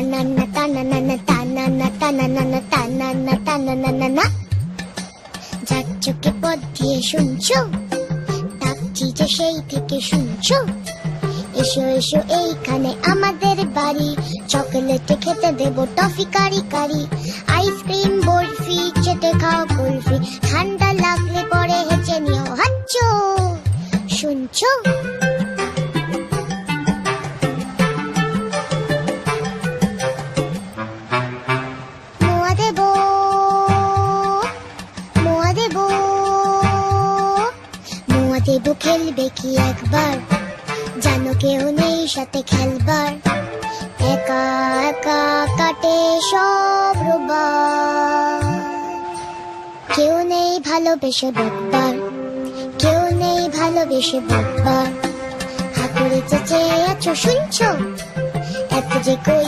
তানান্না তানানানা তানান্না তানানানা তানান্না তানানানা। যার চোখে পথ দিয়ে শুনছো, ডাকছি যে সেই থেকে শুনছো। এসো এসো এইখানে আমাদের বাড়ি, চকলেটে খেতে দেবো টফি কারি কারি। আইসক্রিম বরফি চেটে খাও কুলফি, ঠান্ডা লাগলে পরে হেঁচে নিও হাচ্চো। শুনছো? মোয়া দেবো, মোয়া দেবো, মোয়া দেবো, খেলবে কি একবার? জানো কেউ নেই সাথে খেলবার, একা একা কাটে সব রোববার। কেউ নেই ভালোবেসে বকবার, কেউ নেই ভালোবেসে বকবার। হাতুড়ে চেঁচে আছো শুনছো, এত যে কই